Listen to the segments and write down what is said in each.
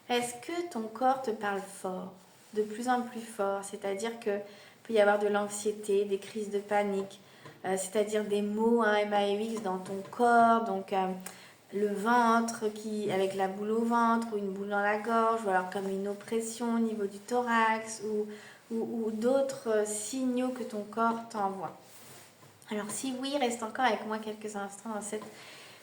Est-ce que ton corps te parle fort, de plus en plus fort? C'est-à-dire que peut y avoir de l'anxiété, des crises de panique, c'est-à-dire des maux, hein, MAUX dans ton corps, donc le ventre qui, avec la boule au ventre ou une boule dans la gorge, ou alors comme une oppression au niveau du thorax ou d'autres signaux que ton corps t'envoie. Alors si oui, reste encore avec moi quelques instants dans cette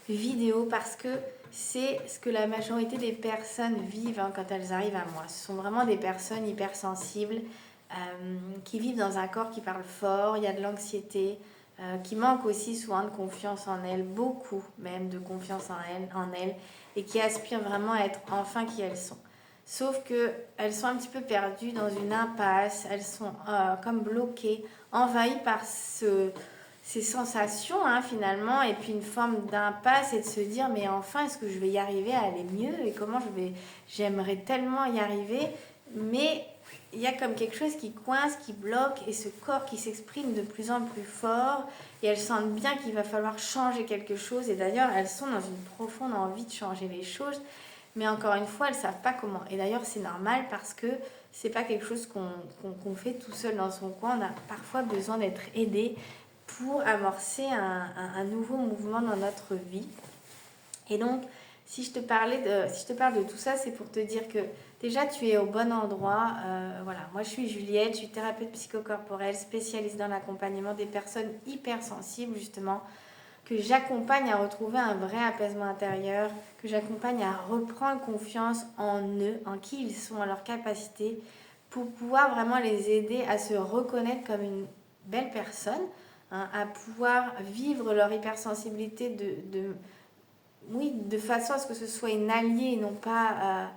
vidéo parce que c'est ce que la majorité des personnes vivent quand elles arrivent à moi. Ce sont vraiment des personnes hypersensibles qui vivent dans un corps qui parle fort, il y a de l'anxiété, qui manquent aussi souvent de confiance en elles, beaucoup même de confiance en elles et qui aspirent vraiment à être enfin qui elles sont. Sauf qu'elles sont un petit peu perdues dans une impasse, elles sont comme bloquées, envahies par ces sensations finalement, et puis une forme d'impasse et de se dire mais enfin est-ce que je vais y arriver à aller mieux et comment j'aimerais tellement y arriver, mais il y a comme quelque chose qui coince, qui bloque, et ce corps qui s'exprime de plus en plus fort, et elles sentent bien qu'il va falloir changer quelque chose, et d'ailleurs elles sont dans une profonde envie de changer les choses, mais encore une fois elles ne savent pas comment, et d'ailleurs c'est normal parce que c'est pas quelque chose qu'on fait tout seul dans son coin, on a parfois besoin d'être aidé pour amorcer un nouveau mouvement dans notre vie. Et donc, si je te parle de tout ça, c'est pour te dire que déjà tu es au bon endroit. Voilà, moi je suis Juliette, je suis thérapeute psychocorporelle, spécialiste dans l'accompagnement des personnes hypersensibles justement, que j'accompagne à retrouver un vrai apaisement intérieur, que j'accompagne à reprendre confiance en eux, en qui ils sont, en leur capacité, pour pouvoir vraiment les aider à se reconnaître comme une belle personne, hein, à pouvoir vivre leur hypersensibilité de façon à ce que ce soit une alliée et non pas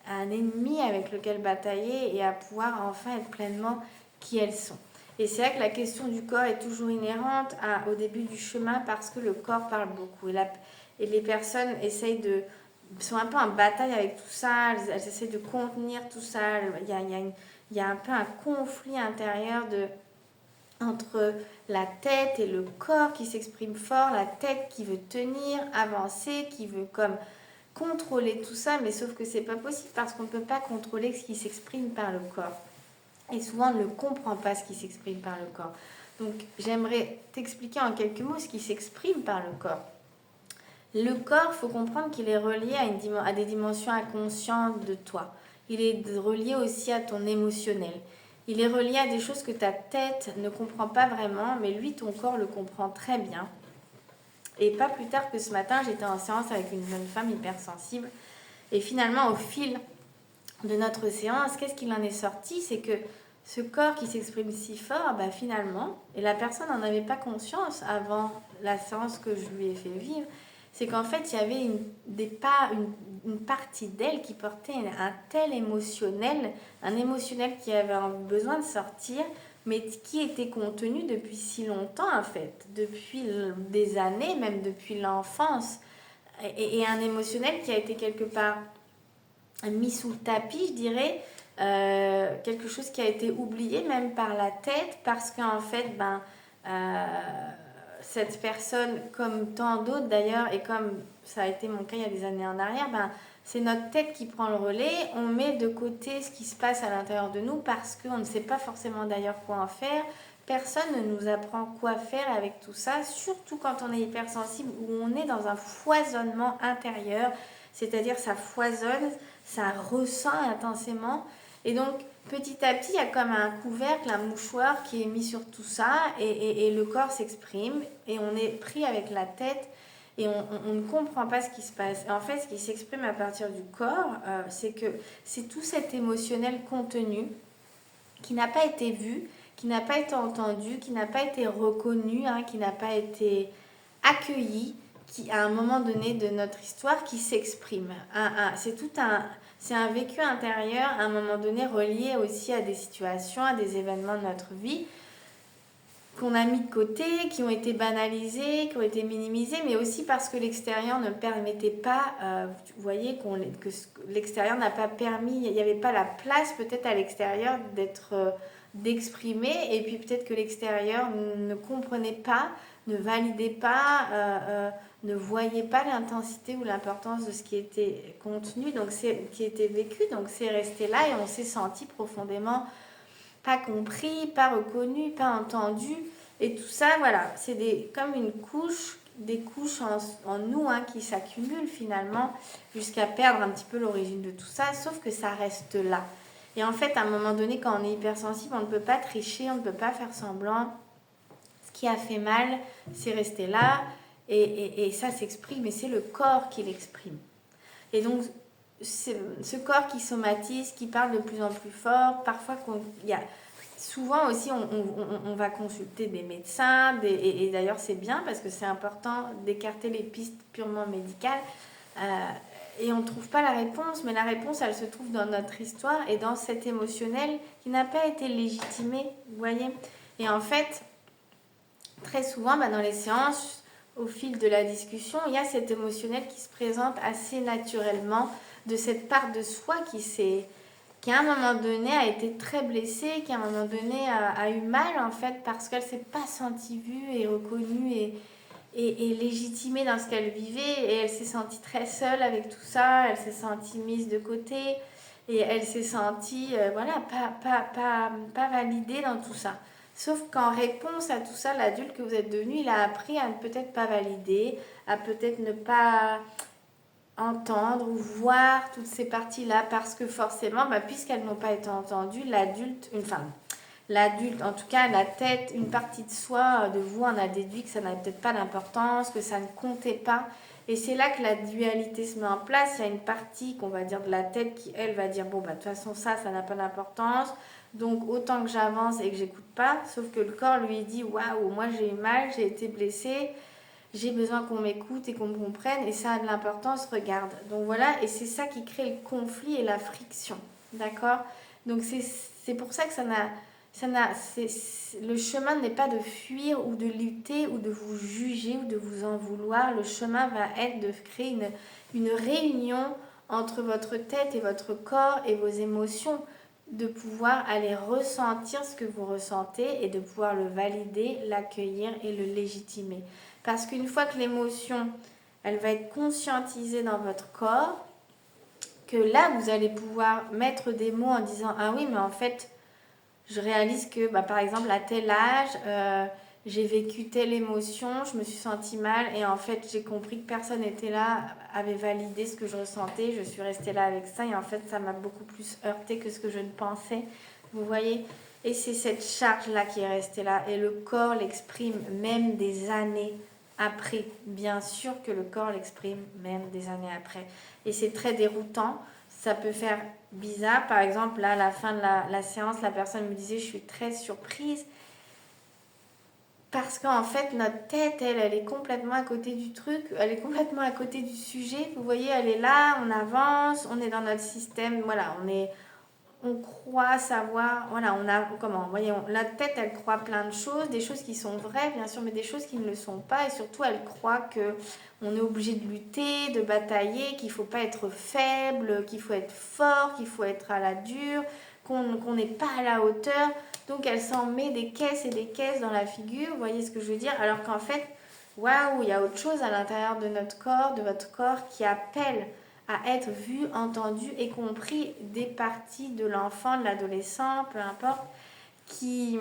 un ennemi avec lequel batailler, et à pouvoir enfin être pleinement qui elles sont. Et c'est vrai que la question du corps est toujours inhérente au début du chemin parce que le corps parle beaucoup. Et les personnes sont un peu en bataille avec tout ça, elles essaient de contenir tout ça. Il y a un peu un conflit intérieur entre la tête et le corps qui s'exprime fort, la tête qui veut tenir, avancer, qui veut comme contrôler tout ça, mais sauf que c'est pas possible parce qu'on ne peut pas contrôler ce qui s'exprime par le corps. Et souvent on ne comprend pas ce qui s'exprime par le corps. Donc j'aimerais t'expliquer en quelques mots ce qui s'exprime par le corps. Le corps, il faut comprendre qu'il est relié à des dimensions inconscientes de toi. Il est relié aussi à ton émotionnel. Il est relié à des choses que ta tête ne comprend pas vraiment, mais lui, ton corps le comprend très bien. Et pas plus tard que ce matin, j'étais en séance avec une jeune femme hypersensible. Et finalement, au fil de notre séance, qu'est-ce qu'il en est sorti? C'est que ce corps qui s'exprime si fort, finalement, et la personne n'en avait pas conscience avant la séance que je lui ai fait vivre, c'est qu'en fait, il y avait une partie d'elle qui portait un tel émotionnel, un émotionnel qui avait besoin de sortir, mais qui était contenu depuis si longtemps, en fait, depuis des années, même depuis l'enfance, et un émotionnel qui a été quelque part mis sous le tapis, je dirais, quelque chose qui a été oublié même par la tête, parce qu'en fait, cette personne, comme tant d'autres d'ailleurs, et comme ça a été mon cas il y a des années en arrière, c'est notre tête qui prend le relais. On met de côté ce qui se passe à l'intérieur de nous parce qu'on ne sait pas forcément d'ailleurs quoi en faire. Personne ne nous apprend quoi faire avec tout ça, surtout quand on est hypersensible, où on est dans un foisonnement intérieur, c'est-à-dire ça foisonne, ça ressent intensément. Et donc, petit à petit, il y a comme un couvercle, un mouchoir qui est mis sur tout ça, et le corps s'exprime, et on est pris avec la tête, et on ne comprend pas ce qui se passe. Et en fait, ce qui s'exprime à partir du corps, c'est que c'est tout cet émotionnel contenu qui n'a pas été vu, qui n'a pas été entendu, qui n'a pas été reconnu, qui n'a pas été accueilli, qui à un moment donné de notre histoire qui s'exprime. C'est un vécu intérieur à un moment donné relié aussi à des situations, à des événements de notre vie qu'on a mis de côté, qui ont été banalisés, qui ont été minimisés, mais aussi parce que l'extérieur ne permettait pas, vous voyez, que l'extérieur n'a pas permis, il n'y avait pas la place peut-être à l'extérieur d'exprimer, et puis peut-être que l'extérieur ne comprenait pas, ne validez pas, ne voyez pas l'intensité ou l'importance de ce qui était contenu, donc qui était vécu, donc c'est resté là et on s'est senti profondément pas compris, pas reconnu, pas entendu. Et tout ça, voilà, c'est comme une couche, des couches en nous qui s'accumulent finalement jusqu'à perdre un petit peu l'origine de tout ça, sauf que ça reste là. Et en fait, à un moment donné, quand on est hypersensible, on ne peut pas tricher, on ne peut pas faire semblant. Ce qui a fait mal, c'est resté là et ça s'exprime et c'est le corps qui l'exprime. Et donc, ce corps qui somatise, qui parle de plus en plus fort, parfois souvent aussi on va consulter des médecins et d'ailleurs c'est bien parce que c'est important d'écarter les pistes purement médicales et on ne trouve pas la réponse, mais la réponse elle se trouve dans notre histoire et dans cet émotionnel qui n'a pas été légitimé, vous voyez. Et en fait, très souvent dans les séances, au fil de la discussion, il y a cet émotionnel qui se présente assez naturellement de cette part de soi qui à un moment donné a été très blessée, qui à un moment donné a eu mal en fait parce qu'elle ne s'est pas sentie vue et reconnue et légitimée dans ce qu'elle vivait et elle s'est sentie très seule avec tout ça, elle s'est sentie mise de côté et elle s'est sentie pas validée dans tout ça. Sauf qu'en réponse à tout ça, l'adulte que vous êtes devenu, il a appris à ne peut-être pas valider, à peut-être ne pas entendre ou voir toutes ces parties-là parce que forcément, puisqu'elles n'ont pas été entendues, l'adulte, en tout cas la tête, une partie de soi, de vous, en a déduit que ça n'avait peut-être pas d'importance, que ça ne comptait pas. Et c'est là que la dualité se met en place. Il y a une partie qu'on va dire de la tête qui, elle, va dire, bon, de toute façon, ça n'a pas d'importance. Donc, autant que j'avance et que j'écoute pas. Sauf que le corps lui dit, waouh, moi j'ai eu mal, j'ai été blessée. J'ai besoin qu'on m'écoute et qu'on me comprenne et ça a de l'importance, regarde. Donc voilà, et c'est ça qui crée le conflit et la friction, d'accord? Donc c'est pour ça que le chemin n'est pas de fuir ou de lutter ou de vous juger ou de vous en vouloir. Le chemin va être de créer une réunion entre votre tête et votre corps et vos émotions, de pouvoir aller ressentir ce que vous ressentez et de pouvoir le valider, l'accueillir et le légitimer. Parce qu'une fois que l'émotion, elle va être conscientisée dans votre corps, que là, vous allez pouvoir mettre des mots en disant « Ah oui, mais en fait, je réalise que, par exemple, à tel âge, j'ai vécu telle émotion, je me suis sentie mal et en fait, j'ai compris que personne n'était là, avait validé ce que je ressentais, je suis restée là avec ça et en fait, ça m'a beaucoup plus heurté que ce que je ne pensais. » Vous voyez ? Et c'est cette charge-là qui est restée là et le corps l'exprime même des années après. Bien sûr que le corps l'exprime même des années après. Et c'est très déroutant. Ça peut faire bizarre. Par exemple, là, à la fin de la séance, la personne me disait « Je suis très surprise. » Parce qu'en fait, notre tête, elle est complètement à côté du truc. Elle est complètement à côté du sujet. Vous voyez, elle est là, on avance, on est dans notre système. Voilà, on croit savoir, voilà, la tête, elle croit plein de choses, des choses qui sont vraies, bien sûr, mais des choses qui ne le sont pas, et surtout, elle croit que on est obligé de lutter, de batailler, qu'il faut pas être faible, qu'il faut être fort, qu'il faut être à la dure, qu'on n'est pas à la hauteur, donc elle s'en met des caisses et des caisses dans la figure, vous voyez ce que je veux dire, alors qu'en fait, waouh, il y a autre chose à l'intérieur de notre corps, de votre corps, qui appelle à être vu, entendu et compris des parties de l'enfant, de l'adolescent, peu importe, qui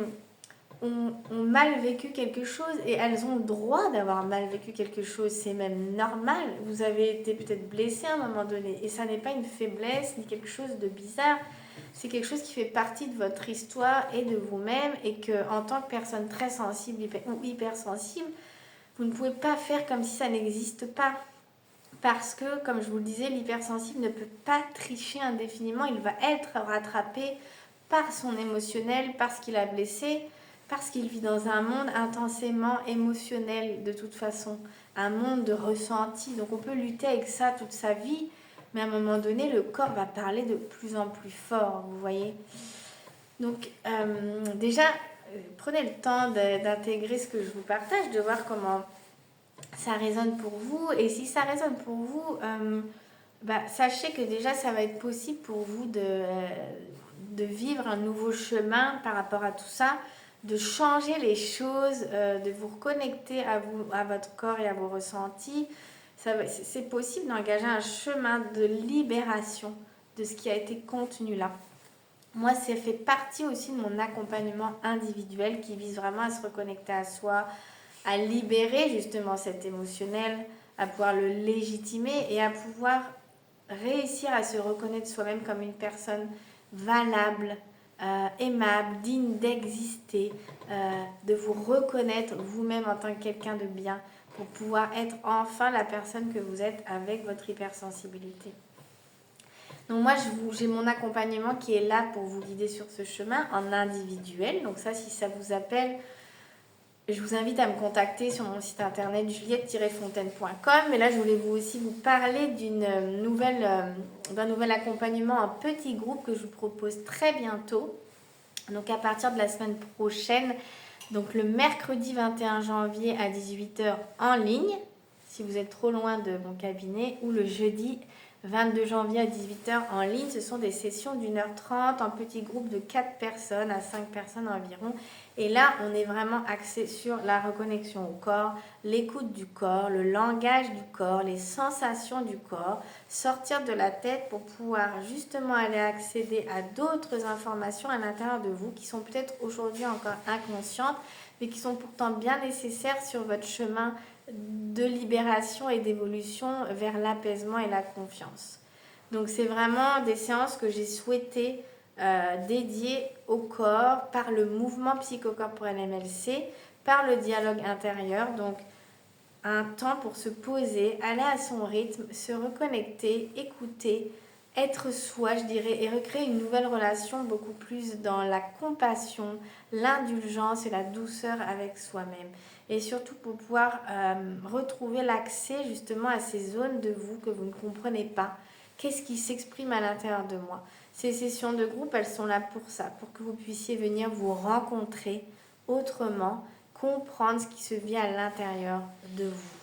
ont mal vécu quelque chose et elles ont le droit d'avoir mal vécu quelque chose, c'est même normal. Vous avez été peut-être blessé à un moment donné et ça n'est pas une faiblesse ni quelque chose de bizarre, c'est quelque chose qui fait partie de votre histoire et de vous-même et que en tant que personne très sensible ou hypersensible, vous ne pouvez pas faire comme si ça n'existe pas. Parce que, comme je vous le disais, l'hypersensible ne peut pas tricher indéfiniment. Il va être rattrapé par son émotionnel, parce qu'il a blessé, parce qu'il vit dans un monde intensément émotionnel de toute façon, un monde de ressenti. Donc on peut lutter avec ça toute sa vie, mais à un moment donné, le corps va parler de plus en plus fort, vous voyez. Donc déjà, prenez le temps d'intégrer ce que je vous partage, de voir comment ça résonne pour vous. Et si ça résonne pour vous, sachez que déjà ça va être possible pour vous de vivre un nouveau chemin par rapport à tout ça, de changer les choses, de vous reconnecter à vous, à votre corps et à vos ressentis. C'est possible d'engager un chemin de libération de ce qui a été contenu là. Moi, ça fait partie aussi de mon accompagnement individuel qui vise vraiment à se reconnecter à soi, à libérer justement cet émotionnel, à pouvoir le légitimer et à pouvoir réussir à se reconnaître soi-même comme une personne valable, aimable, digne d'exister, de vous reconnaître vous-même en tant que quelqu'un de bien pour pouvoir être enfin la personne que vous êtes avec votre hypersensibilité. Donc moi, j'ai mon accompagnement qui est là pour vous guider sur ce chemin en individuel. Donc ça, si ça vous appelle, je vous invite à me contacter sur mon site internet juliette-fontaine.com. Et là, je voulais aussi vous parler d'un nouvel accompagnement en petit groupe que je vous propose très bientôt. Donc à partir de la semaine prochaine, donc le mercredi 21 janvier à 18h en ligne, si vous êtes trop loin de mon cabinet, ou le jeudi 22 janvier à 18h en ligne. Ce sont des sessions d'1h30 en petit groupe de 4 personnes à 5 personnes environ. Et là, on est vraiment axé sur la reconnexion au corps, l'écoute du corps, le langage du corps, les sensations du corps, sortir de la tête pour pouvoir justement aller accéder à d'autres informations à l'intérieur de vous qui sont peut-être aujourd'hui encore inconscientes, mais qui sont pourtant bien nécessaires sur votre chemin de libération et d'évolution vers l'apaisement et la confiance. Donc c'est vraiment des séances que j'ai souhaité dédiées au corps par le mouvement psychocorporel MLC, par le dialogue intérieur. Donc un temps pour se poser, aller à son rythme, se reconnecter, écouter, être soi, je dirais, et recréer une nouvelle relation beaucoup plus dans la compassion, l'indulgence et la douceur avec soi-même. Et surtout pour pouvoir retrouver l'accès justement à ces zones de vous que vous ne comprenez pas. Qu'est-ce qui s'exprime à l'intérieur de moi? Ces sessions de groupe, elles sont là pour ça, pour que vous puissiez venir vous rencontrer autrement, comprendre ce qui se vit à l'intérieur de vous.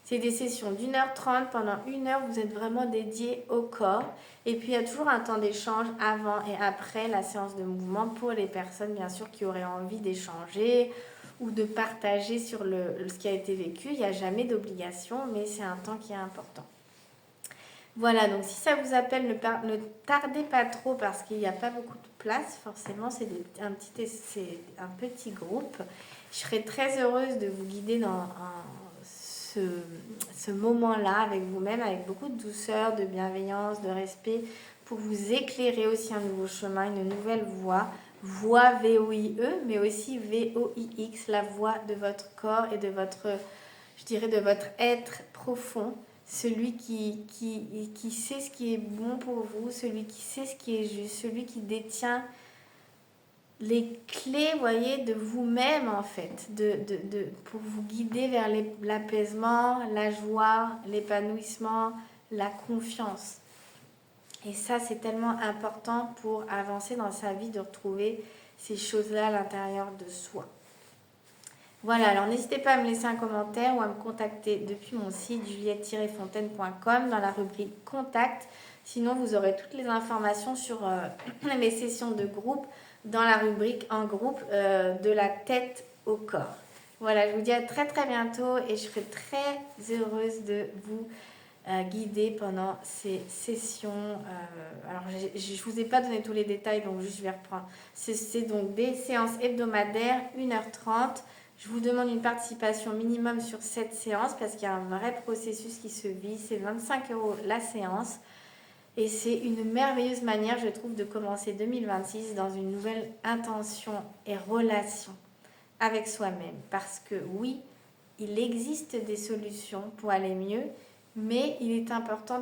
C'est des sessions d'1h30, pendant 1 heure, vous êtes vraiment dédié au corps. Et puis, il y a toujours un temps d'échange avant et après la séance de mouvement pour les personnes, bien sûr, qui auraient envie d'échanger ou de partager sur ce qui a été vécu. Il n'y a jamais d'obligation, mais c'est un temps qui est important. Voilà, donc si ça vous appelle, ne tardez pas trop parce qu'il n'y a pas beaucoup de place. Forcément, c'est un petit groupe. Je serais très heureuse de vous guider dans ce moment-là avec vous-même, avec beaucoup de douceur, de bienveillance, de respect, pour vous éclairer aussi un nouveau chemin, une nouvelle voie. Voix V-O-I-E, mais aussi V-O-I-X, la voix de votre corps et de votre, je dirais, de votre être profond. Celui qui sait ce qui est bon pour vous, celui qui sait ce qui est juste, celui qui détient les clés, voyez, de vous-même en fait, pour vous guider vers l'apaisement, la joie, l'épanouissement, la confiance. Et ça, c'est tellement important pour avancer dans sa vie, de retrouver ces choses-là à l'intérieur de soi. Voilà, alors n'hésitez pas à me laisser un commentaire ou à me contacter depuis mon site juliette-fontaine.com dans la rubrique Contact. Sinon, vous aurez toutes les informations sur les sessions de groupe dans la rubrique En groupe de la tête au corps. Voilà, je vous dis à très très bientôt et je serai très heureuse de vous guider pendant ces sessions. Alors, je ne vous ai pas donné tous les détails, donc juste je vais reprendre. C'est donc des séances hebdomadaires, 1h30. Je vous demande une participation minimum sur cette séance parce qu'il y a un vrai processus qui se vit. C'est 25 € la séance. Et c'est une merveilleuse manière, je trouve, de commencer 2026 dans une nouvelle intention et relation avec soi-même. Parce que oui, il existe des solutions pour aller mieux, mais il est important,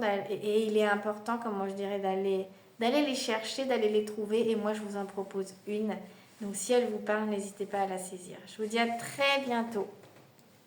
comment je dirais, d'aller les chercher, d'aller les trouver. Et moi, je vous en propose une. Donc, si elle vous parle, n'hésitez pas à la saisir. Je vous dis à très bientôt.